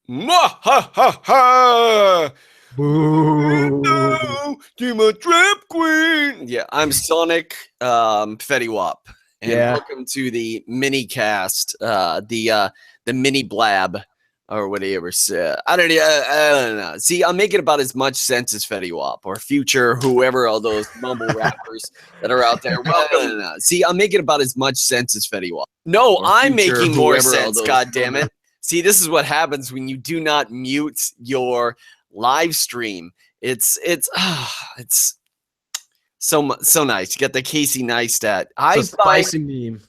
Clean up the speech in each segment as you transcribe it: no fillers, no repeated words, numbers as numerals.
Mwah, ha, ha, ha. Boo. To my trap queen. Yeah, I'm Sonic Fetty Wap, and Yeah. welcome to the mini cast, the mini blab, or whatever. I don't know. See, I'm making about as much sense as Fetty Wap or Future, whoever all those mumble rappers that are out there. Welcome. See, I'm making about as much sense as Fetty Wap. No, Or I'm Future, making more whoever all sense. those God damn it. See, this is what happens when you do not mute your live stream. It's so nice. You get the Casey Neistat. It's a spicy meme.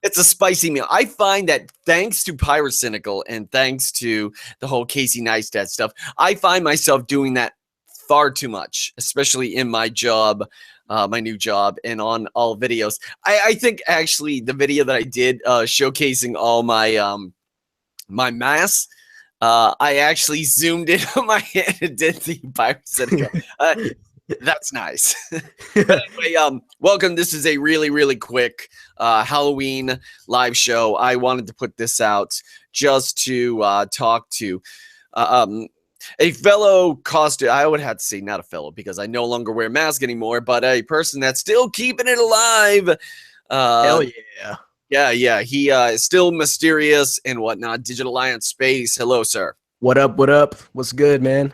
It's a spicy meal. I find that thanks to Pyrocynical and thanks to the whole Casey Neistat stuff, I find myself doing that far too much, especially in my job, my new job, and on all videos. I think actually the video that I did showcasing all my masks. I actually zoomed in on my head and did the Pyrocynical. That's nice. But anyway, welcome. This is a really quick Halloween live show. I wanted to put this out just to talk to a fellow costume. I would have to say not a fellow because I no longer wear mask anymore, but a person that's still keeping it alive. Hell yeah. Yeah. He is still mysterious and whatnot. Digitalionspace. Hello, sir. What up? What up? What's good, man?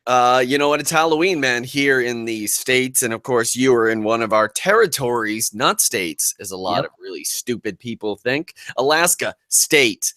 You know what? It's Halloween, man, here in the States. And of course, you are in one of our territories, not states, as a lot of really stupid people think. Alaska, state.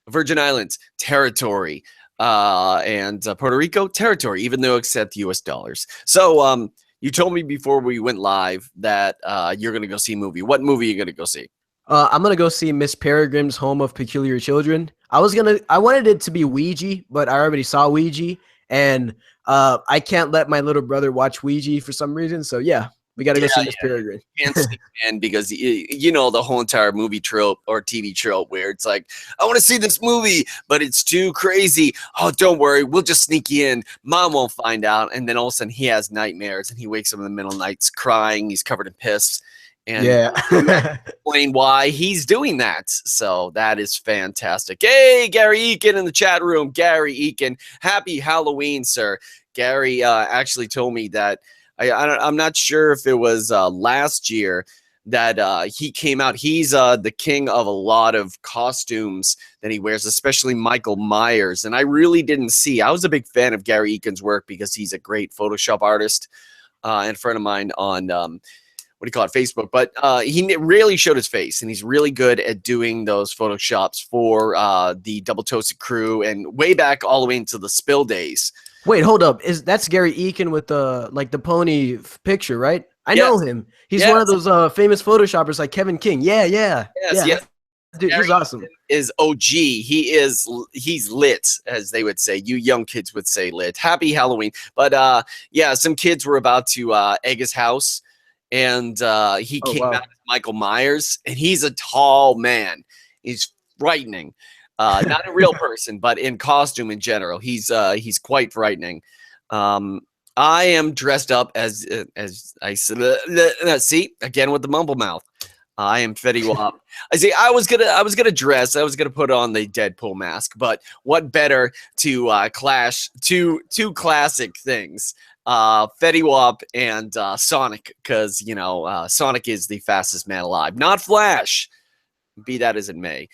Virgin Islands, territory. And Puerto Rico, territory, even though accept US dollars. So, you told me before we went live that you're going to go see a movie. What movie are you going to go see? I'm gonna go see Miss Peregrine's Home of Peculiar Children. I wanted it to be Ouija, but I already saw Ouija, and I can't let my little brother watch Ouija for some reason. So yeah, we gotta go see Miss Peregrine. Can't see, man, because you know the whole entire movie trope or TV trope where it's like, I want to see this movie, but it's too crazy. Oh, don't worry, we'll just sneak you in. Mom won't find out, and then all of a sudden he has nightmares and he wakes up in the middle of the night crying. He's covered in piss. And yeah, explain why he's doing that. So that is fantastic. Hey, Gary Eakin in the chat room. Gary Eakin, happy Halloween, sir. Gary actually told me that I'm not sure if it was last year that he came out. He's the king of a lot of costumes that he wears, especially Michael Myers. And I really didn't see. I was a big fan of Gary Eakin's work because he's a great Photoshop artist and a friend of mine on what do you call it, Facebook, but he rarely showed his face, and he's really good at doing those photoshops for the Double Toasted crew and way back all the way into the Spill days. Wait, hold up. That's Gary Eakin with the pony picture, right? I know him. He's one of those famous photoshoppers like Kevin King. Yeah. Dude, he's awesome. Is OG. He's lit, as they would say. You young kids would say lit. Happy Halloween. But yeah, some kids were about to egg his house. And he came out as Michael Myers, and he's a tall man. He's frightening. Not a real person, but in costume in general, he's quite frightening. I am dressed up as I said. See again with the mumble mouth. I am Fetty Wap. I was gonna put on the Deadpool mask, but what better to clash two classic things. Fetty Wap and Sonic, because you know Sonic is the fastest man alive, not Flash. Be that as it may.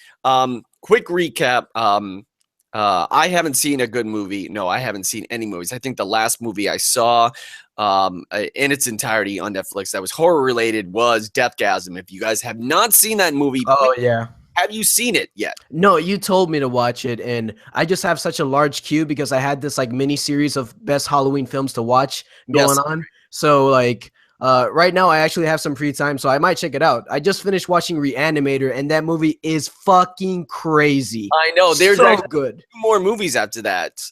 Quick recap. I haven't seen a good movie. No, I haven't seen any movies. I think the last movie I saw in its entirety on Netflix that was horror related was Deathgasm. If you guys have not seen that movie, yeah. Have you seen it yet? No, you told me to watch it, and I just have such a large queue because I had this like mini series of best Halloween films to watch going on. So like right now I actually have some free time, so I might check it out. I just finished watching Reanimator, and that movie is fucking crazy. I know. There's so good. 2 more movies after that.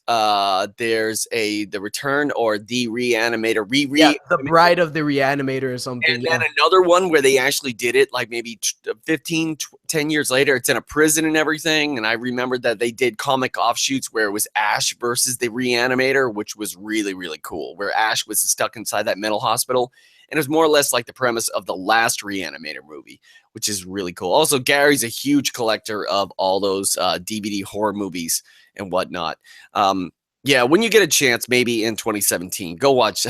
There's The Return or The Reanimator. The Bride of the Reanimator or something. And then another one where they actually did it like maybe 10 years later. It's in a prison and everything. And I remembered that they did comic offshoots where it was Ash versus the Reanimator, which was really cool, where Ash was stuck inside that mental hospital. And it was more or less like the premise of the last Reanimator movie, which is really cool. Also, Gary's a huge collector of all those DVD horror movies and whatnot. Yeah, when you get a chance, maybe in 2017, go watch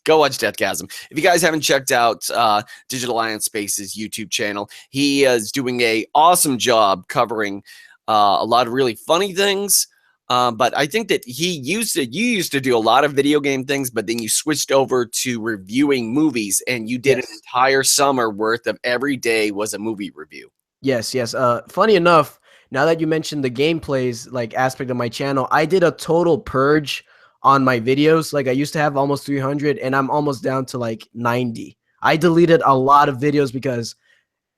go watch Deathgasm. If you guys haven't checked out Digitalionspace's YouTube channel, he is doing a awesome job covering a lot of really funny things. But I think that you used to do a lot of video game things, but then you switched over to reviewing movies, and you did an entire summer worth of every day was a movie review. Yes. Funny enough, now that you mentioned the gameplays like aspect of my channel, I did a total purge on my videos. Like I used to have almost 300 and I'm almost down to like 90. I deleted a lot of videos because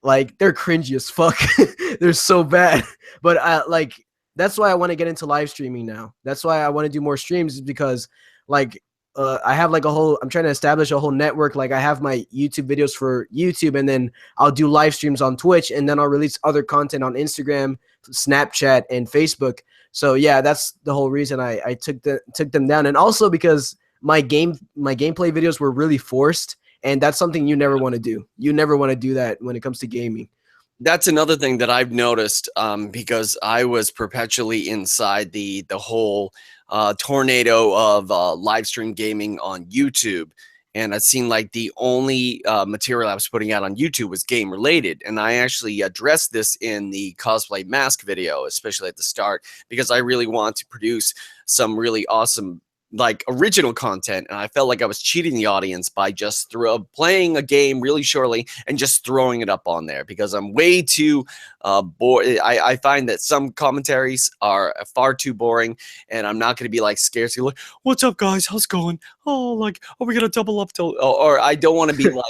like they're cringy as fuck. They're so bad. But like that's why I want to get into live streaming now. That's why I want to do more streams, is because like I have like I'm trying to establish a whole network. Like I have my YouTube videos for YouTube, and then I'll do live streams on Twitch, and then I'll release other content on Instagram, Snapchat, and Facebook. So yeah, that's the whole reason I took them down. And also because my gameplay videos were really forced, and that's something you never want to do. You never want to do that when it comes to gaming. That's another thing that I've noticed, because I was perpetually inside the whole tornado of live stream gaming on YouTube. And it seemed like the only material I was putting out on YouTube was game related. And I actually addressed this in the cosplay mask video, especially at the start, because I really want to produce some really awesome like original content, and I felt like I was cheating the audience by just playing a game really shortly and just throwing it up on there, because I'm way too bored. I find that some commentaries are far too boring, and I'm not going to be like scared to like, what's up guys, how's it going, oh like, are we gonna double up till, or I don't want to be like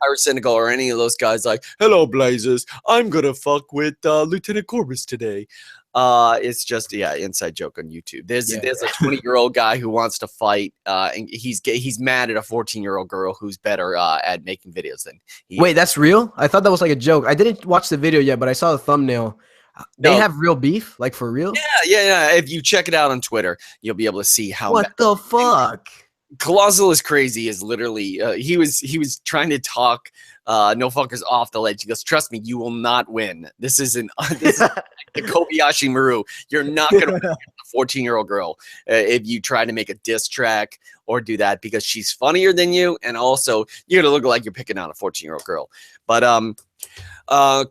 Pyrocynical or any of those guys like, hello Blazers, I'm gonna fuck with Lieutenant Corbus today. It's just, yeah, inside joke on YouTube. There's a 20-year-old guy who wants to fight, and he's mad at a 14-year-old girl who's better at making videos than he. Wait, that's real? I thought that was like a joke. I didn't watch the video yet, but I saw the thumbnail. They have real beef, like for real? Yeah. If you check it out on Twitter, you'll be able to see how. What the fuck? Colossal is crazy is literally he was trying to talk no fuckers off the ledge. He goes, trust me, you will not win. This is like the Kobayashi Maru. You're not gonna win a 14-year-old girl if you try to make a diss track or do that, because she's funnier than you, and also you're gonna look like you're picking on a 14-year-old girl. But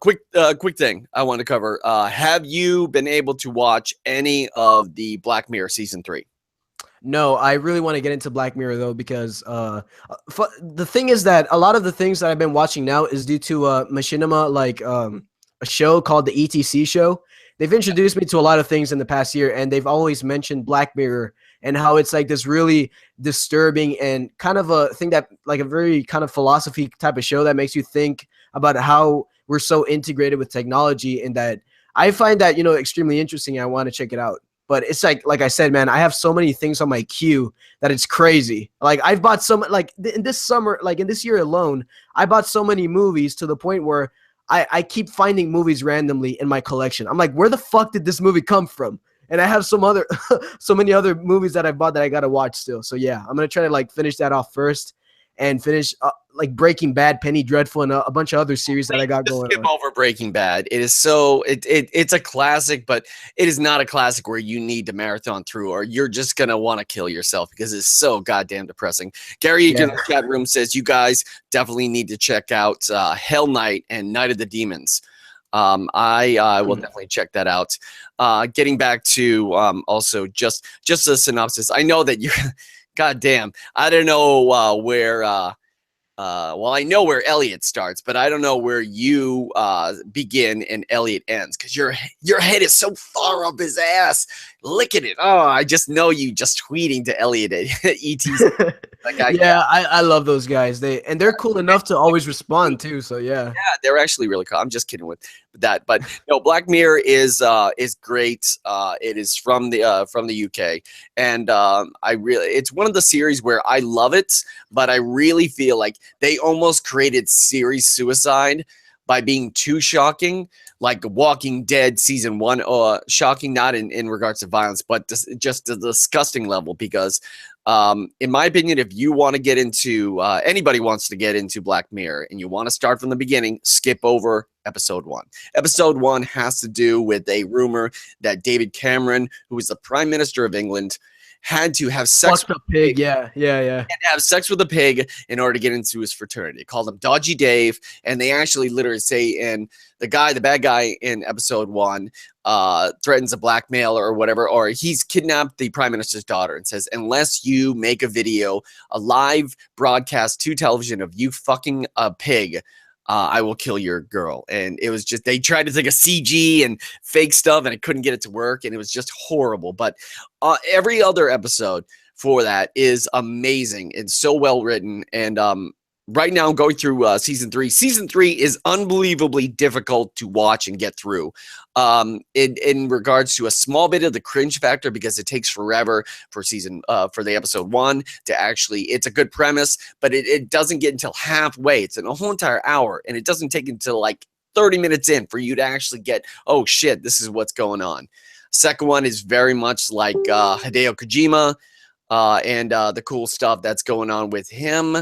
quick thing I want to cover. Have you been able to watch any of the Black Mirror season 3? No, I really want to get into Black Mirror though, because the thing is that a lot of the things that I've been watching now is due to Machinima, like a show called the ETC show. They've introduced me to a lot of things in the past year, and they've always mentioned Black Mirror and how it's like this really disturbing and kind of a thing that like a very kind of philosophy type of show that makes you think about how we're so integrated with technology, and that I find that, you know, extremely interesting. I want to check it out. But it's like I said, man, I have so many things on my queue that it's crazy. Like I've bought like in this summer, like in this year alone, I bought so many movies to the point where I keep finding movies randomly in my collection. I'm like, where the fuck did this movie come from? And I have so many other movies that I bought that I got to watch still. So yeah, I'm going to try to like finish that off first, and finish like Breaking Bad, Penny Dreadful, and a bunch of other series that I got going skip on. over Breaking Bad. It is so it's a classic, but it is not a classic where you need to marathon through, or you're just gonna want to kill yourself because it's so goddamn depressing. Gary in the chat room says you guys definitely need to check out Hell Night and Night of the Demons. I will definitely check that out. Getting back to also just a synopsis. I know that you're goddamn. I don't know where. Well, I know where Elliot starts, but I don't know where you begin and Elliot ends, because your head is so far up his ass, licking it. Oh, I just know you just tweeting to Elliot at ET. Yeah, I love those guys. They're cool enough to always respond too. So yeah, they're actually really cool. I'm just kidding with that, but no, Black Mirror is great. It is from the UK, and it's one of the series where I love it, but I really feel like they almost created series suicide by being too shocking, like Walking Dead season 1, shocking not in regards to violence, but just the disgusting level. Because in my opinion, if you want to get into anybody wants to get into Black Mirror and you want to start from the beginning, skip over episode 1. Episode 1 has to do with a rumor that David Cameron, who was the Prime Minister of England, had to have sex with a pig. Yeah. have sex with a pig in order to get into his fraternity. They called him Dodgy Dave, and they actually literally say, and the bad guy in episode 1 threatens a blackmail or whatever, or he's kidnapped the prime minister's daughter and says, unless you make a video, a live broadcast to television of you fucking a pig, I will kill your girl. And it was just, they tried to take a CG and fake stuff and it couldn't get it to work. And it was just horrible. But every other episode for that is amazing and so well written. And right now I'm going through season 3. Season 3 is unbelievably difficult to watch and get through in regards to a small bit of the cringe factor, because it takes forever for the episode 1 to actually, it's a good premise, but it doesn't get until halfway. It's in a whole entire hour, and it doesn't take until like 30 minutes in for you to actually get, oh shit, this is what's going on. Second one is very much like Hideo Kojima and the cool stuff that's going on with him.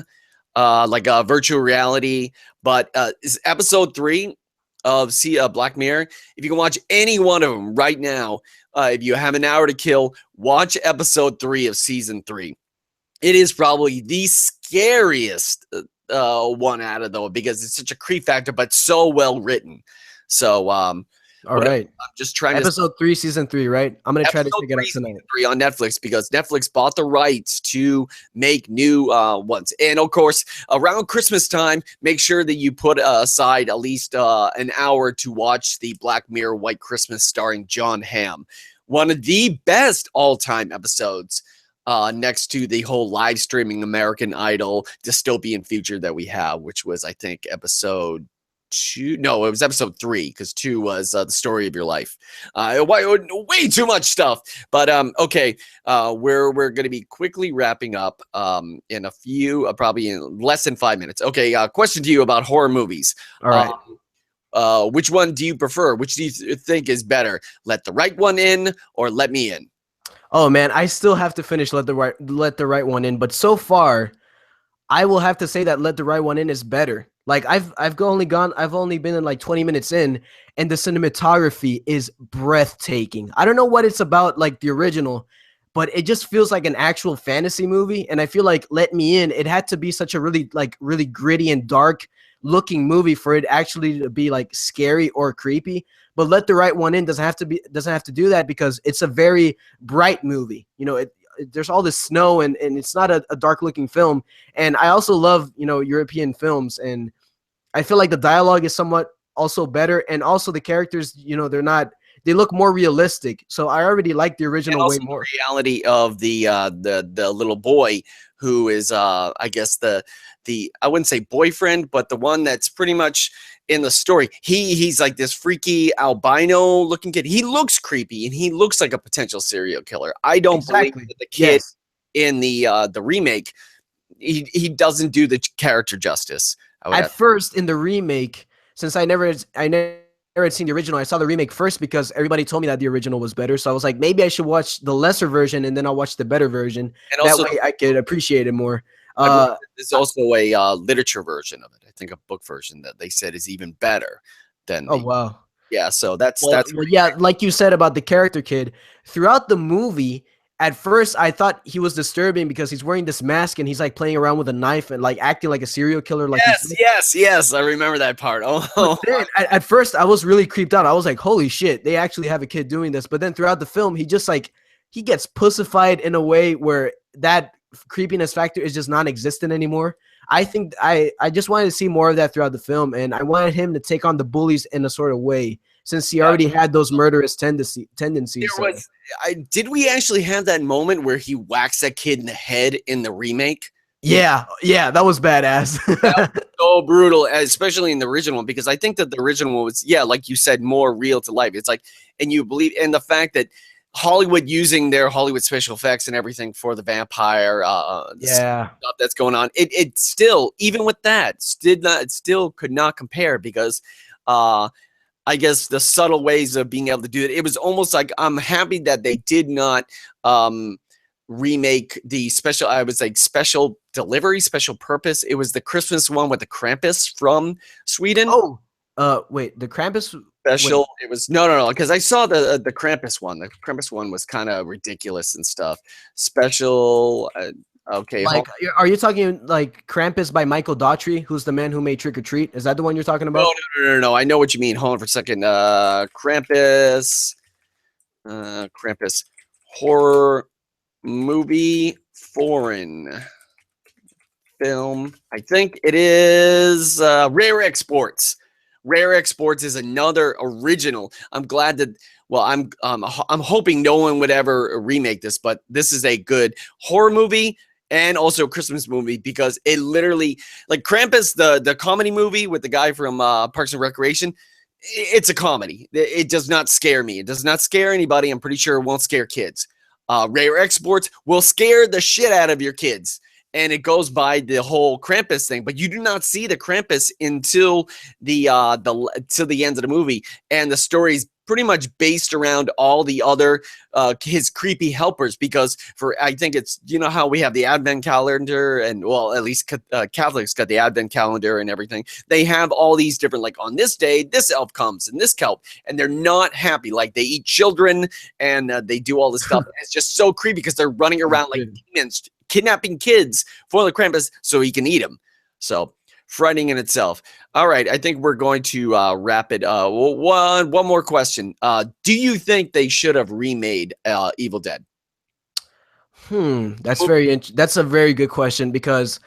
Like virtual reality, but is episode 3 of Black Mirror. If you can watch any one of them right now, if you have an hour to kill, watch episode 3 of season 3. It is probably the scariest one out of those, because it's such a creep factor, but so well written. So all right. I'm just trying episode 3, season 3, right? I'm gonna try to check it out tonight. 3 on Netflix, because Netflix bought the rights to make new ones. And of course, around Christmas time, make sure that you put aside at least an hour to watch the Black Mirror White Christmas starring John Hamm. One of the best all-time episodes, next to the whole live streaming American Idol dystopian future that we have, which was, I think, episode 2. No, it was episode 3, because 2 was the story of your life. Way too much stuff. But okay, we're going to be quickly wrapping up in a few, probably in less than 5 minutes. Okay, question to you about horror movies. All right. Which one do you prefer? Which do you think is better? Let the Right One In or Let Me In? Oh man, I still have to finish Let the Right One In, but so far, I will have to say that Let the Right One In is better. Like I've only been in like 20 minutes in, and the cinematography is breathtaking. I don't know what it's about like the original, but it just feels like an actual fantasy movie. And I feel like Let Me In, it had to be such a really gritty and dark looking movie for it actually to be like scary or creepy. But Let the Right One In doesn't have to do that, because it's a very bright movie. You know, there's all this snow, and it's not a dark looking film. And I also love, European films, and I feel like the dialogue is somewhat also better, and also the characters, they look more realistic. So I already like the original way more. The reality of the little boy who is I guess the I wouldn't say boyfriend, but the one that's pretty much in the story. He's like this freaky albino looking kid. He looks creepy, and he looks like a potential serial killer. I don't believe that the kid in the remake, he doesn't do the character justice. At first in the remake, since I never had seen the original, I saw the remake first because everybody told me that the original was better. So I was like, maybe I should watch the lesser version, and then I'll watch the better version. And also, that way I could appreciate it more. There's also a literature version of it. I think a book version that they said is even better than. Oh wow! Yeah, so that's yeah, like you said about the character kid. Throughout the movie, at first I thought he was disturbing because he's wearing this mask and he's like playing around with a knife and like acting like a serial killer. Like yes, I remember that part. Oh, then, at first I was really creeped out. I was like, holy shit, they actually have a kid doing this. But then throughout the film, he just like he gets pussified in a way where that creepiness factor is just non-existent anymore. I think I just wanted to see more of that throughout the film, and I wanted him to take on the bullies in a sort of way, since he already had those murderous tendencies. Did we actually have that moment where he whacks that kid in the head in the remake? Yeah, that was badass. That was so brutal, especially in the original one, because I think that the original one was, like you said, more real to life. It's like, and you believe in the fact that Hollywood using their Hollywood special effects and everything for the vampire stuff that's going on. It still, even with that, it still could not compare, because I guess the subtle ways of being able to do it. It was almost like, I'm happy that they did not remake the special. I was like special delivery, special purpose. It was the Christmas one with the Krampus from Sweden. Oh, Wait, the Krampus. Wait, Special. It was no, because I saw the Krampus one. The Krampus one was kind of ridiculous and stuff. Special. Okay, hold. like, are you talking like Krampus by Michael Daughtry, who's the man who made Trick or Treat? Is that the one you're talking No, about? no. I know what you mean. Hold on for a second. Krampus. Krampus horror movie foreign film. I think it is Rare Exports. Rare Exports is another original. I'm glad that. Well, I'm hoping no one would ever remake this, but this is a good horror movie and also a Christmas movie because it literally, like Krampus, the comedy movie with the guy from Parks and Recreation. It's a comedy. It does not scare me. It does not scare anybody. I'm pretty sure it won't scare kids. Rare Exports will scare the shit out of your kids. And it goes by the whole Krampus thing, but you do not see the Krampus until till the end of the movie, and the story's pretty much based around all the other his creepy helpers. Because I think it's how we have the Advent calendar, and well, at least Catholics got the Advent calendar and everything. They have all these different, like on this day, this elf comes and this kelp, and they're not happy. Like they eat children and they do all this stuff. It's just so creepy because they're running around like demons, kidnapping kids for the Krampus so he can eat them. So frightening in itself. All right, I think we're going to wrap it. One more question. Do you think they should have remade Evil Dead? That's that's a very good question, because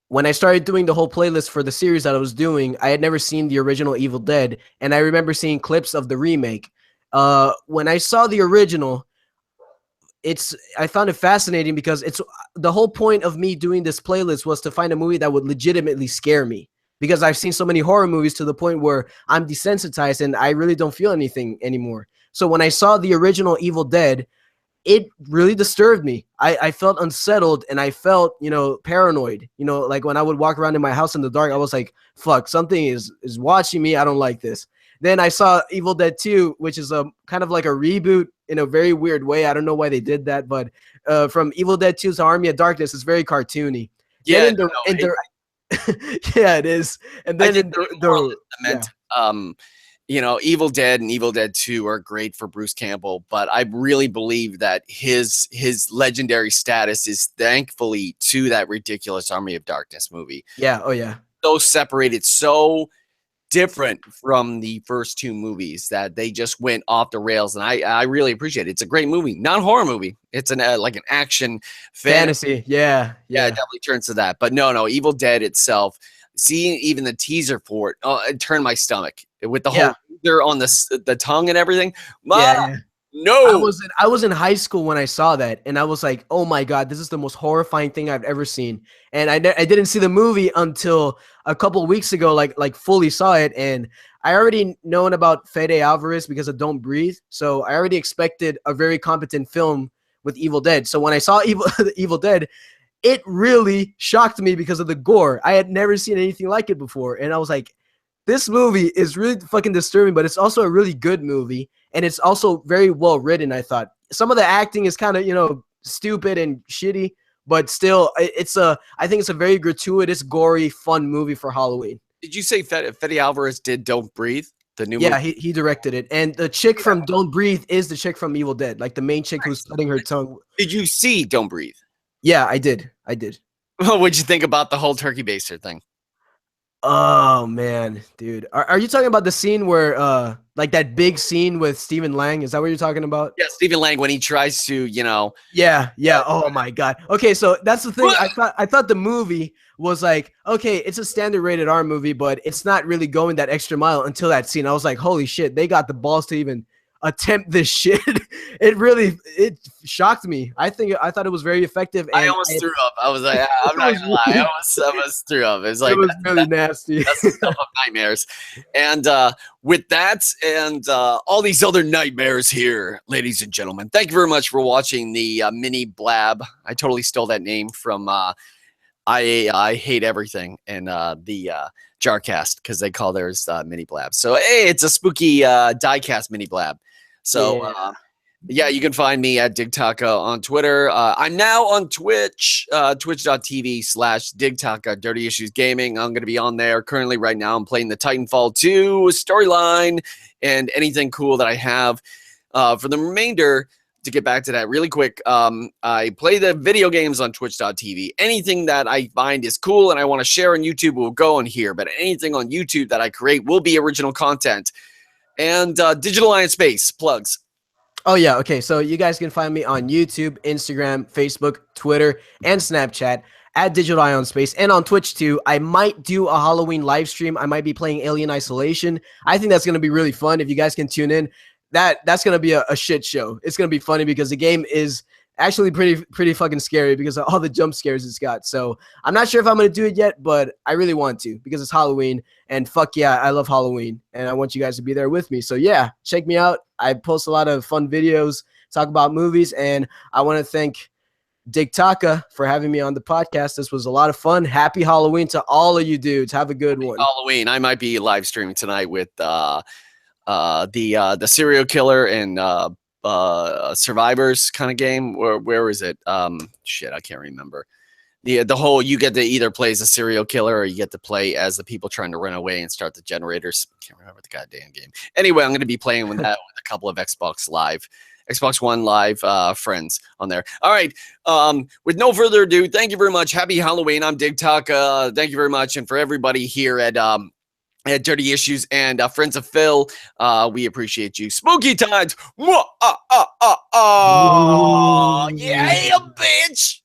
when I started doing the whole playlist for the series that I was doing, I had never seen the original Evil Dead, and I remember seeing clips of the remake. When I saw the original, I found it fascinating because it's the whole point of me doing this playlist was to find a movie that would legitimately scare me, because I've seen so many horror movies to the point where I'm desensitized and I really don't feel anything anymore. So when I saw the original Evil Dead, it really disturbed me. I felt unsettled and I felt, paranoid. Like when I would walk around in my house in the dark, I was like, fuck, something is watching me. I don't like this. Then I saw Evil Dead 2, which is a kind of like a reboot in a very weird way. I don't know why they did that, but from Evil Dead 2 to Army of Darkness, it's very cartoony. Yeah, yeah, it is. And then Evil Dead and Evil Dead 2 are great for Bruce Campbell, but I really believe that his legendary status is thankfully to that ridiculous Army of Darkness movie. Yeah, oh yeah. So separated, so different from the first two movies that they just went off the rails, and I really appreciate it. It's a great movie, not a horror movie. It's like an action fantasy. Yeah, it definitely turns to that. But no, Evil Dead itself. Seeing even the teaser for it, it turned my stomach with the whole teaser on the tongue and everything. Yeah. No, I was in high school when I saw that, and I was like, "Oh my god, this is the most horrifying thing I've ever seen." And I didn't see the movie until a couple of weeks ago, like fully saw it, and I already known about Fede Alvarez because of Don't Breathe, so I already expected a very competent film with Evil Dead. So when I saw Evil Dead, it really shocked me because of the gore. I had never seen anything like it before, and I was like, this movie is really fucking disturbing, but it's also a really good movie, and it's also very well written, I thought. Some of the acting is kind of, stupid and shitty, but still, I think it's a very gratuitous, gory, fun movie for Halloween. Did you say Fede Alvarez did Don't Breathe? The new movie? He directed it, and the chick from Don't Breathe is the chick from Evil Dead, like the main chick who's cutting her tongue. Did you see Don't Breathe? Yeah, I did. What'd you think about the whole turkey baster thing? Oh man, dude. Are you talking about the scene where like that big scene with Stephen Lang? Is that what you're talking about? Yeah, Stephen Lang when he tries to, Yeah. Oh my god. Okay, so that's the thing. I thought the movie was like, okay, it's a standard rated R movie, but it's not really going that extra mile until that scene. I was like, holy shit, they got the balls to even attempt this shit. It shocked me. I thought it was very effective. And I almost threw up. I was like, I'm not gonna lie, I almost threw up. It was like, it was really nasty. That's the stuff of nightmares. And with that and all these other nightmares here, ladies and gentlemen, thank you very much for watching the mini blab. I totally stole that name from I Hate Everything and the Jarcast, because they call theirs mini blab. So hey, it's a spooky diecast mini blab. So Yeah, you can find me at Digtaka on Twitter. I'm now on Twitch, twitch.tv/Digtaka Dirty Issues Gaming. I'm going to be on there currently right now. I'm playing the Titanfall 2 Storyline and anything cool that I have. For the remainder, to get back to that really quick, I play the video games on twitch.tv. Anything that I find is cool and I want to share on YouTube will go on here, but anything on YouTube that I create will be original content. And Digitalionspace plugs. Oh, yeah. Okay. So you guys can find me on YouTube, Instagram, Facebook, Twitter, and Snapchat at digitalionspace, and on Twitch too. I might do a Halloween live stream. I might be playing Alien Isolation. I think that's going to be really fun. If you guys can tune in, that's going to be a shit show. It's going to be funny because the game is actually pretty fucking scary because of all the jump scares it's got. So I'm not sure if I'm going to do it yet, but I really want to because it's Halloween, and fuck yeah, I love Halloween, and I want you guys to be there with me. So yeah, check me out. I post a lot of fun videos, talk about movies, and I want to thank Digtaka for having me on the podcast. This was a lot of fun. Happy Halloween to all of you dudes. Have a good one. Halloween. I might be live streaming tonight with the serial killer and survivors kind of game. Where is it? Shit, I can't remember. The whole, you get to either play as a serial killer or you get to play as the people trying to run away and start the generators. I can't remember the goddamn game. Anyway, I'm going to be playing with that with a couple of Xbox One Live friends on there. All right. With no further ado, thank you very much. Happy Halloween. I'm Digtaka. Thank you very much. And for everybody here at Dirty Issues and Friends of Phil, we appreciate you. Spooky times. Yeah, bitch.